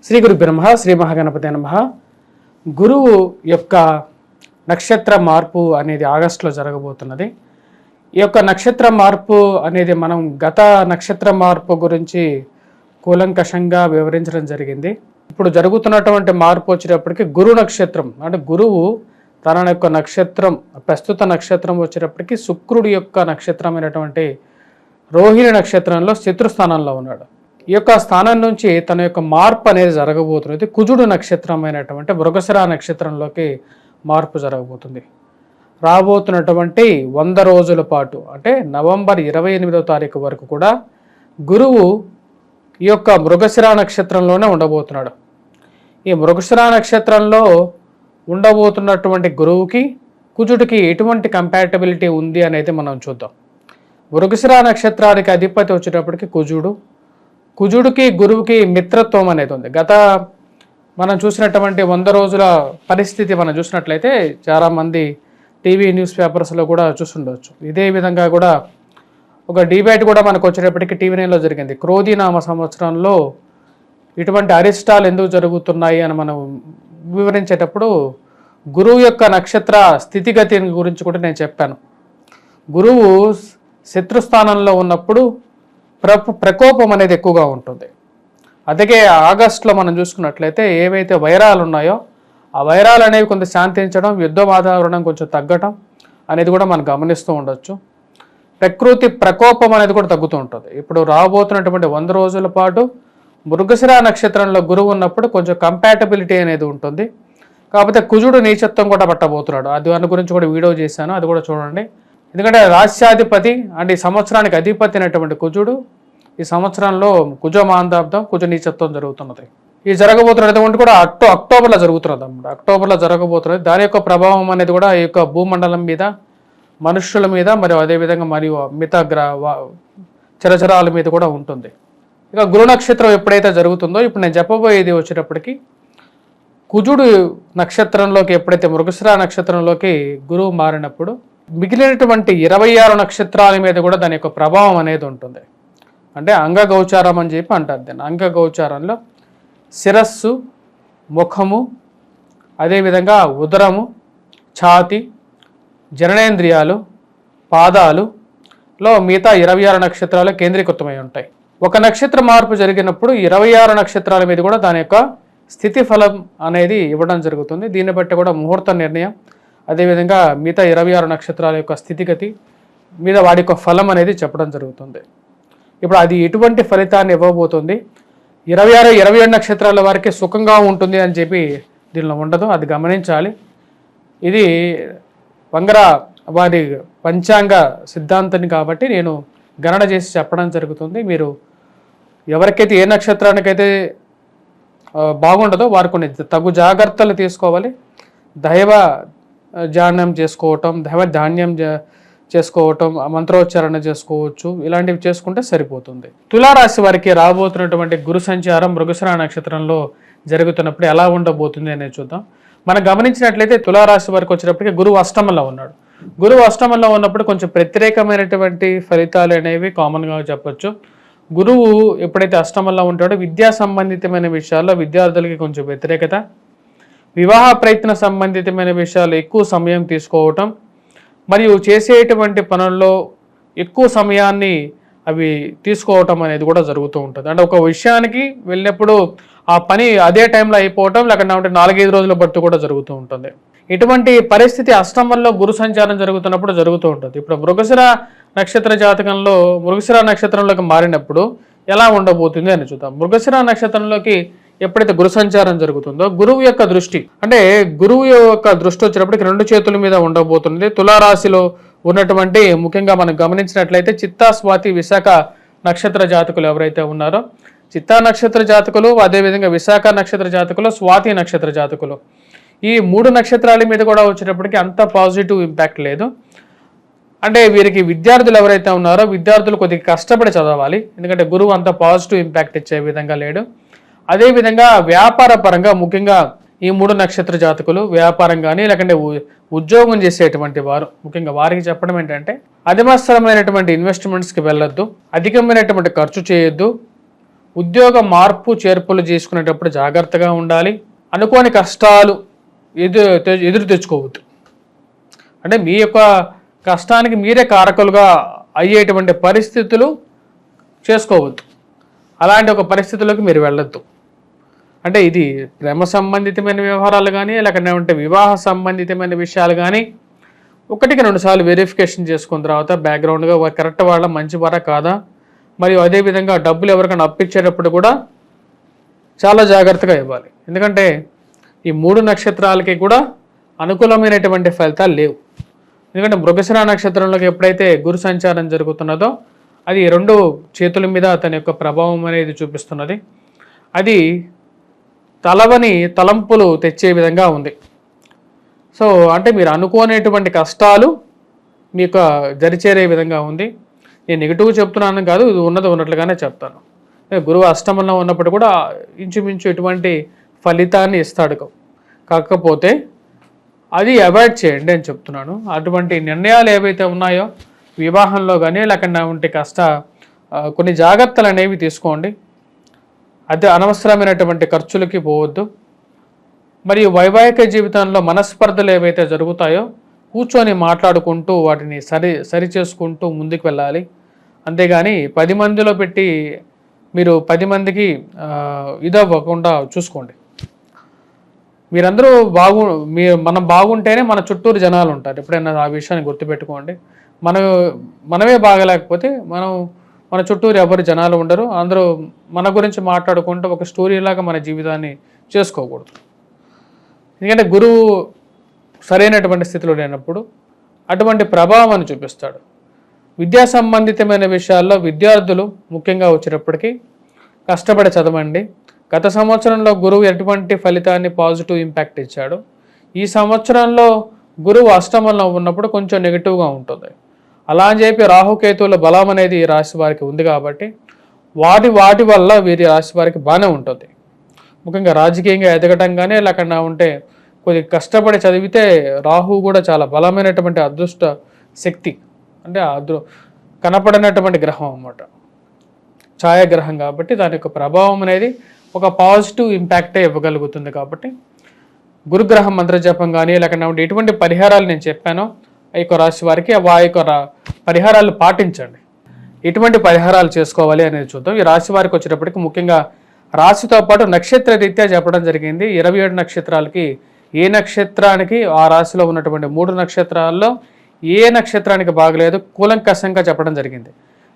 శ్రీ గురు బ్రహ్మ శ్రీ మహాగణపతి నమః. గురువు యొక్క నక్షత్ర మార్పు అనేది ఆగస్టులో జరగబోతున్నది. ఈ యొక్క నక్షత్ర మార్పు అనేది మనం గత నక్షత్ర మార్పు గురించి కూలంకషంగా వివరించడం జరిగింది. ఇప్పుడు జరుగుతున్నటువంటి మార్పు వచ్చేటప్పటికి గురు నక్షత్రం అంటే గురువు తన యొక్క నక్షత్రం ప్రస్తుత నక్షత్రం వచ్చేటప్పటికి శుక్రుడి యొక్క నక్షత్రమైనటువంటి రోహిణి నక్షత్రంలో శత్రుస్థానంలో ఉన్నాడు. ఈ యొక్క స్థానం నుంచి తన యొక్క మార్పు అనేది జరగబోతున్నది. కుజుడు నక్షత్రమైనటువంటి మృగశిర నక్షత్రంలోకి మార్పు జరగబోతుంది. రాబోతున్నటువంటి 100 రోజుల పాటు అంటే నవంబర్ 28వ తారీఖు వరకు కూడా గురువు ఈ యొక్క మృగశిర నక్షత్రంలోనే ఉండబోతున్నాడు. ఈ మృగశిర నక్షత్రంలో ఉండబోతున్నటువంటి గురువుకి కుజుడికి ఎటువంటి కంపాటబిలిటీ ఉంది అనేది మనం చూద్దాం. మృగశిర నక్షత్రానికి అధిపతి వచ్చేటప్పటికి కుజుడికి గురువుకి మిత్రత్వం అనేది ఉంది. గత మనం చూసినటువంటి 100 రోజుల పరిస్థితి మనం చూసినట్లయితే చాలామంది టీవీ న్యూస్ పేపర్స్లో కూడా చూస్తుండవచ్చు. ఇదే విధంగా కూడా ఒక డిబేట్ కూడా మనకు వచ్చేటప్పటికి టీవీ నైన్లో జరిగింది. క్రోధీనామ సంవత్సరంలో ఇటువంటి అరిష్టాలు ఎందుకు జరుగుతున్నాయి అని మనం వివరించేటప్పుడు గురువు యొక్క నక్షత్ర స్థితిగతి గురించి కూడా నేను చెప్పాను. గురువు శత్రుస్థానంలో ఉన్నప్పుడు ప్రకోపం అనేది ఎక్కువగా ఉంటుంది. అందుకే ఆగస్టులో మనం చూసుకున్నట్లయితే ఏవైతే వైరాలు ఉన్నాయో ఆ వైరాలు అనేవి కొంత శాంతించడం, యుద్ధ వాతావరణం కొంచెం తగ్గటం అనేది కూడా మనం గమనిస్తూ ఉండొచ్చు. ప్రకృతి ప్రకోపం అనేది కూడా తగ్గుతూ ఉంటుంది. ఇప్పుడు రాబోతున్నటువంటి 100 రోజుల పాటు మృగశిర నక్షత్రంలో గురువు ఉన్నప్పుడు కొంచెం కంపాటబిలిటీ అనేది ఉంటుంది. కాకపోతే కుజుడు నీచత్వం కూడా పట్టబోతున్నాడు. దాని గురించి కూడా వీడియో చేశాను, అది కూడా చూడండి. ఎందుకంటే రాష్ట్రాధిపతి అంటే ఈ సంవత్సరానికి అధిపతి అయినటువంటి కుజుడు ఈ సంవత్సరంలో కుజమాందాబ్దం కుజ నీచత్వం జరుగుతున్నది. ఈ జరగబోతున్నటువంటి కూడా అక్టోబర్లో జరుగుతున్నది అన్నమాట. అక్టోబర్లో జరగబోతున్నది. దాని యొక్క ప్రభావం అనేది కూడా ఈ యొక్క భూమండలం మీద, మనుష్యుల మీద, మరియు అదేవిధంగా మరియు మిగతా చరచరాల మీద కూడా ఉంటుంది. ఇక గురు నక్షత్రం ఎప్పుడైతే జరుగుతుందో ఇప్పుడు నేను చెప్పబోయేది వచ్చేటప్పటికి కుజుడు నక్షత్రంలోకి ఎప్పుడైతే మృగశిర నక్షత్రంలోకి గురువు మారినప్పుడు మిగిలినటువంటి 26 నక్షత్రాల మీద కూడా దాని యొక్క ప్రభావం అనేది ఉంటుంది. అంటే అంగగోచారం అని చెప్పి అంటారు దాన్ని. అంగగోచారంలో శిరస్సు, ముఖము, అదేవిధంగా ఉదరము, ఛాతి, జననేంద్రియాలు, పాదాలులో మిగతా 26 నక్షత్రాలు కేంద్రీకృతమై ఉంటాయి. ఒక నక్షత్ర మార్పు జరిగినప్పుడు 26 నక్షత్రాల మీద కూడా దాని యొక్క స్థితి ఫలం అనేది ఇవ్వడం జరుగుతుంది. దీన్ని బట్టి కూడా ముహూర్త నిర్ణయం, అదేవిధంగా మిగతా 26 నక్షత్రాల యొక్క స్థితిగతి మీద వాడి యొక్క ఫలం అనేది చెప్పడం జరుగుతుంది. ఇప్పుడు అది ఎటువంటి ఫలితాన్ని ఇవ్వబోతుంది, 26, 27 నక్షత్రాల వారికి సుఖంగా ఉంటుంది అని చెప్పి దీనిలో ఉండదు, అది గమనించాలి. ఇది వంగర వారి పంచాంగ సిద్ధాంతాన్ని కాబట్టి నేను గణన చేసి చెప్పడం జరుగుతుంది. మీరు ఎవరికైతే ఏ నక్షత్రానికైతే బాగుండదో వారు కొన్ని తగు జాగ్రత్తలు తీసుకోవాలి. దైవ ధ్యానం చేసుకోవటం, దైవ ధాన్యం చేసుకోవటం, మంత్రోచ్చారణ చేసుకోవచ్చు. ఇలాంటివి చేసుకుంటే సరిపోతుంది. తులారాశి వారికి రాబోతున్నటువంటి గురు సంచారం మృగశిర నక్షత్రంలో జరుగుతున్నప్పుడు ఎలా ఉండబోతుంది అనేది చూద్దాం. మనం గమనించినట్లయితే తులారాశి వారికి వచ్చేటప్పటికి గురువు అష్టమంలో ఉన్నాడు. గురువు అష్టమంలో ఉన్నప్పుడు కొంచెం ప్రత్యేకమైనటువంటి ఫలితాలు అనేవి కామన్గా చెప్పొచ్చు. గురువు ఎప్పుడైతే అష్టమంలో ఉంటాడో విద్యా సంబంధితమైన విషయాల్లో విద్యార్థులకి కొంచెం వ్యతిరేకత, వివాహ ప్రయత్న సంబంధితమైన విషయాలు ఎక్కువ సమయం తీసుకోవటం, మరియు చేసేటువంటి పనుల్లో ఎక్కువ సమయాన్ని అవి తీసుకోవటం అనేది కూడా జరుగుతూ ఉంటుంది. అంటే ఒక విషయానికి వెళ్ళినప్పుడు ఆ పని అదే టైంలో అయిపోవటం, లేకపోతే 4-5 రోజుల బట్టి కూడా జరుగుతూ ఉంటుంది. ఇటువంటి పరిస్థితి అష్టమంలో గురు సంచారం జరుగుతున్నప్పుడు జరుగుతూ ఉంటుంది. ఇప్పుడు మృగశిర నక్షత్ర జాతకంలో మృగశిర నక్షత్రంలోకి మారినప్పుడు ఎలా ఉండబోతుంది అని చూద్దాం. మృగశిర నక్షత్రంలోకి ఎప్పుడైతే గురు సంచారం జరుగుతుందో గురువు యొక్క దృష్టి అంటే గురువు యొక్క దృష్టి వచ్చినప్పటికి 2 చేతుల మీద ఉండబోతుంది. తులారాశిలో ఉన్నటువంటి ముఖ్యంగా మనం గమనించినట్లయితే చిత్తా, స్వాతి, విశాఖ నక్షత్ర జాతకులు ఎవరైతే ఉన్నారో చిత్తా నక్షత్ర జాతకులు, అదేవిధంగా విశాఖ నక్షత్ర జాతకులు, స్వాతి నక్షత్ర జాతకులు, ఈ 3 నక్షత్రాల మీద కూడా వచ్చేటప్పటికి అంత పాజిటివ్ ఇంపాక్ట్ లేదు. అంటే వీరికి విద్యార్థులు ఎవరైతే ఉన్నారో విద్యార్థులు కొద్దిగా కష్టపడి చదవాలి. ఎందుకంటే గురువు అంత పాజిటివ్ ఇంపాక్ట్ ఇచ్చే విధంగా లేడు. అదేవిధంగా వ్యాపార పరంగా ముఖ్యంగా ఈ 3 నక్షత్ర జాతకులు వ్యాపారం కానీ లేకంటే ఉద్యోగం చేసేటువంటి వారు ముఖ్యంగా వారికి చెప్పడం ఏంటంటే అధిమత్సరమైనటువంటి ఇన్వెస్ట్మెంట్స్కి వెళ్ళొద్దు, అధికమైనటువంటి ఖర్చు చేయొద్దు, ఉద్యోగ మార్పు చేర్పులు చేసుకునేటప్పుడు జాగ్రత్తగా ఉండాలి. అనుకోని కష్టాలు ఎదురు తెచ్చుకోవద్దు. అంటే మీ యొక్క కష్టానికి మీరే కారకులుగా అయ్యేటువంటి పరిస్థితులు చేసుకోవద్దు. అలాంటి ఒక పరిస్థితుల్లోకి మీరు వెళ్ళొద్దు. అంటే ఇది ప్రేమ సంబంధితమైన వ్యవహారాలు కానీ, లేకపోతే వివాహ సంబంధితమైన విషయాలు కానీ 1-2 సార్లు వెరిఫికేషన్ చేసుకున్న తర్వాత బ్యాక్గ్రౌండ్గా కరెక్ట్ వాళ్ళ మంచి వారా కాదా, మరియు అదేవిధంగా డబ్బులు ఎవరికైనా అప్పించేటప్పుడు కూడా చాలా జాగ్రత్తగా ఇవ్వాలి. ఎందుకంటే ఈ 3 నక్షత్రాలకి కూడా అనుకూలమైనటువంటి ఫలితాలు లేవు. ఎందుకంటే మృగశిర నక్షత్రంలోకి ఎప్పుడైతే గురు సంచారం జరుగుతున్నదో అది 2 చేతుల మీద తన యొక్క ప్రభావం అనేది చూపిస్తున్నది. అది తలవని తలంపులు తెచ్చే విధంగా ఉంది. సో అంటే మీరు అనుకోనేటువంటి కష్టాలు మీకు జరిచేరే విధంగా ఉంది. నేను నెగిటివ్ చెప్తున్నాను కాదు, ఇది ఉన్నట్లుగానే చెప్తాను. గురువు అష్టమంలో ఉన్నప్పుడు కూడా ఇంచుమించు ఎటువంటి ఫలితాన్ని ఇస్తాడు. కాకపోతే అది అవాయిడ్ చేయండి అని చెప్తున్నాను. అటువంటి నిర్ణయాలు ఏవైతే ఉన్నాయో వివాహంలో కానీ లేకుండా కొన్ని జాగ్రత్తలు అనేవి తీసుకోండి. అదే అనవసరమైనటువంటి ఖర్చులకి పోవద్దు. మరియు వైవాహిక జీవితంలో మనస్పర్ధలు ఏవైతే జరుగుతాయో కూర్చొని మాట్లాడుకుంటూ వాటిని సరి చేసుకుంటూ ముందుకు వెళ్ళాలి. అంతేగాని 10 మందిలో పెట్టి మీరు 10 మందికి ఇదవ్వకుండా చూసుకోండి. మీరందరూ మనం బాగుంటేనే మన చుట్టూరు జనాలు ఉంటారు. ఎప్పుడైనా ఆ విషయాన్ని గుర్తుపెట్టుకోండి. మనమే బాగలేకపోతే మన చుట్టూరు ఎవరు జనాలు ఉండరు. అందరూ మన గురించి మాట్లాడుకుంటూ ఒక స్టోరీలాగా మన జీవితాన్ని చేసుకోకూడదు. ఎందుకంటే గురువు సరైనటువంటి స్థితిలో లేనప్పుడు అటువంటి ప్రభావాన్ని చూపిస్తాడు. విద్యా సంబంధితమైన విషయాల్లో విద్యార్థులు ముఖ్యంగా వచ్చేటప్పటికీ కష్టపడి చదవండి. గత సంవత్సరంలో గురువు ఎటువంటి ఫలితాన్ని పాజిటివ్ ఇంపాక్ట్ ఇచ్చాడు. ఈ సంవత్సరంలో గురువు అష్టమంలో ఉన్నప్పుడు కొంచెం నెగిటివ్గా ఉంటుంది. అలా అని చెప్పి రాహుకేతువుల బలం అనేది ఈ రాశి వారికి ఉంది కాబట్టి వాటి వల్ల వీరి రాశి వారికి బాగానే ఉంటుంది. ముఖ్యంగా రాజకీయంగా ఎదగటం కానీ లేకుండా ఉంటే కొద్ది కష్టపడి చదివితే రాహు కూడా చాలా బలమైనటువంటి అదృష్ట శక్తి, అంటే కనపడినటువంటి గ్రహం అన్నమాట, ఛాయాగ్రహం. కాబట్టి దాని యొక్క ప్రభావం అనేది ఒక పాజిటివ్ ఇంపాక్టే ఇవ్వగలుగుతుంది. కాబట్టి గురుగ్రహం మంత్రజపం కానీ లేకుండా ఎటువంటి పరిహారాలు నేను చెప్పానో ఈ యొక్క రాశి వారికి ఆ యొక్క పరిహారాలు పాటించండి. ఎటువంటి పరిహారాలు చేసుకోవాలి అనేది చూద్దాం. ఈ రాశి వారికి వచ్చేటప్పటికి ముఖ్యంగా రాశితో పాటు నక్షత్ర రీత్యా చెప్పడం జరిగింది. 27 నక్షత్రాలకి ఏ నక్షత్రానికి ఆ రాశిలో ఉన్నటువంటి 3 నక్షత్రాల్లో ఏ నక్షత్రానికి బాగలేదు కూలంకషంగా చెప్పడం జరిగింది.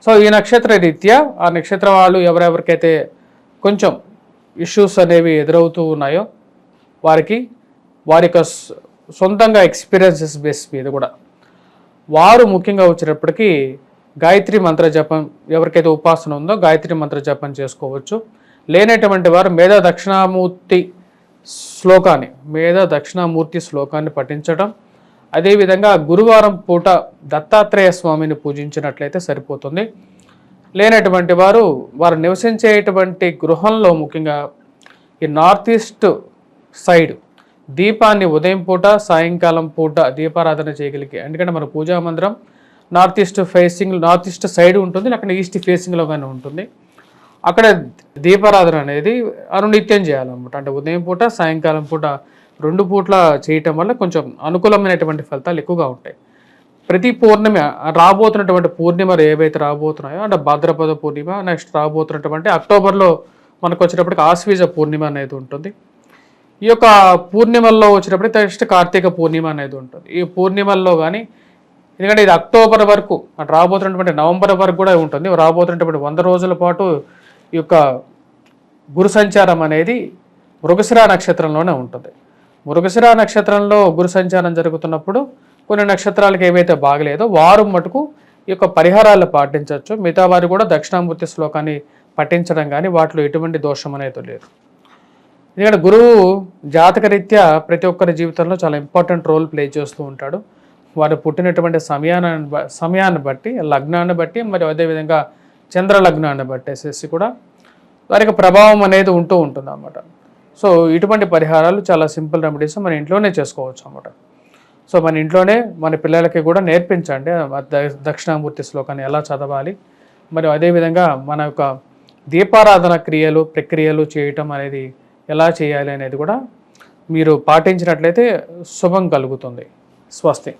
సో ఈ నక్షత్ర రీత్యా ఆ నక్షత్ర వాళ్ళు ఎవరెవరికైతే కొంచెం ఇష్యూస్ అనేవి ఎదురవుతూ ఉన్నాయో వారి యొక్క సొంతంగా ఎక్స్పీరియన్సెస్ బేస్ మీద కూడా వారు ముఖ్యంగా వచ్చేటప్పటికి గాయత్రి మంత్ర జపం, ఎవరికైతే ఉపాసన ఉందో గాయత్రి మంత్ర జపం చేసుకోవచ్చు. లేనటువంటి వారు మేధా దక్షిణామూర్తి శ్లోకాన్ని పఠించడం, అదేవిధంగా గురువారం పూట దత్తాత్రేయ స్వామిని పూజించినట్లయితే సరిపోతుంది. లేనటువంటి వారు నివసించేటువంటి గృహంలో ముఖ్యంగా ఈ నార్త్ ఈస్ట్ సైడ్ దీపాన్ని ఉదయం పూట సాయంకాలం పూట దీపారాధన చేయగలిగే, ఎందుకంటే మన పూజా మందిరం నార్త్ ఈస్ట్ సైడ్ ఉంటుంది, లేకపోతే ఈస్ట్ ఫేసింగ్లో కానీ ఉంటుంది. అక్కడ దీపారాధన అనేది అనునిత్యం చేయాలన్నమాట. అంటే ఉదయం పూట సాయంకాలం పూట 2 పూట్ల చేయటం వల్ల కొంచెం అనుకూలమైనటువంటి ఫలితాలు ఎక్కువగా ఉంటాయి. ప్రతి పూర్ణిమ రాబోతున్నటువంటి పూర్ణిమలు ఏవైతే రాబోతున్నాయో అంటే భాద్రపద పూర్ణిమ, నెక్స్ట్ రాబోతున్నటువంటి అక్టోబర్లో మనకు వచ్చేటప్పటికి ఆశ్వీజ పూర్ణిమ అనేది ఉంటుంది. ఈ యొక్క పూర్ణిమల్లో వచ్చేటప్పటికి నెక్స్ట్ కార్తీక పూర్ణిమ అనేది ఉంటుంది. ఈ పూర్ణిమల్లో కానీ ఎందుకంటే ఇది అక్టోబర్ వరకు అటు రాబోతున్నటువంటి నవంబర్ వరకు కూడా ఉంటుంది. రాబోతున్నటువంటి 100 రోజుల పాటు ఈ యొక్క గురు సంచారం అనేది మృగశిర నక్షత్రంలోనే ఉంటుంది. మృగశిర నక్షత్రంలో గురు సంచారం జరుగుతున్నప్పుడు కొన్ని నక్షత్రాలకు ఏవైతే బాగలేదో వారు మటుకు ఈ యొక్క పరిహారాలు పాటించవచ్చు. మిగతా వారు కూడా దక్షిణామూర్తి శ్లోకాన్ని పఠించడం కానీ వాటిలో ఎటువంటి దోషం అనేది లేదు. ఎందుకంటే గురువు జాతకరీత్యా ప్రతి ఒక్కరి జీవితంలో చాలా ఇంపార్టెంట్ రోల్ ప్లే చేస్తూ ఉంటాడు. వారు పుట్టినటువంటి సమయాన్ని బట్టి, లగ్నాన్ని బట్టి, మరియు అదేవిధంగా చంద్ర లగ్నాన్ని బట్టేసేసి కూడా వారికి ప్రభావం అనేది ఉంటూ ఉంటుంది అన్నమాట. సో ఇటువంటి పరిహారాలు చాలా సింపుల్ రెమెడీస్ మన ఇంట్లోనే చేసుకోవచ్చు అన్నమాట. సో మన ఇంట్లోనే మన పిల్లలకి కూడా నేర్పించండి దక్షిణామూర్తి శ్లోకాన్ని ఎలా చదవాలి, మరియు అదేవిధంగా మన యొక్క దీపారాధన ప్రక్రియలు చేయటం అనేది ఎలా చేయాలి అనేది కూడా మీరు పాటించినట్లయితే శుభం కలుగుతుంది. స్వస్తి.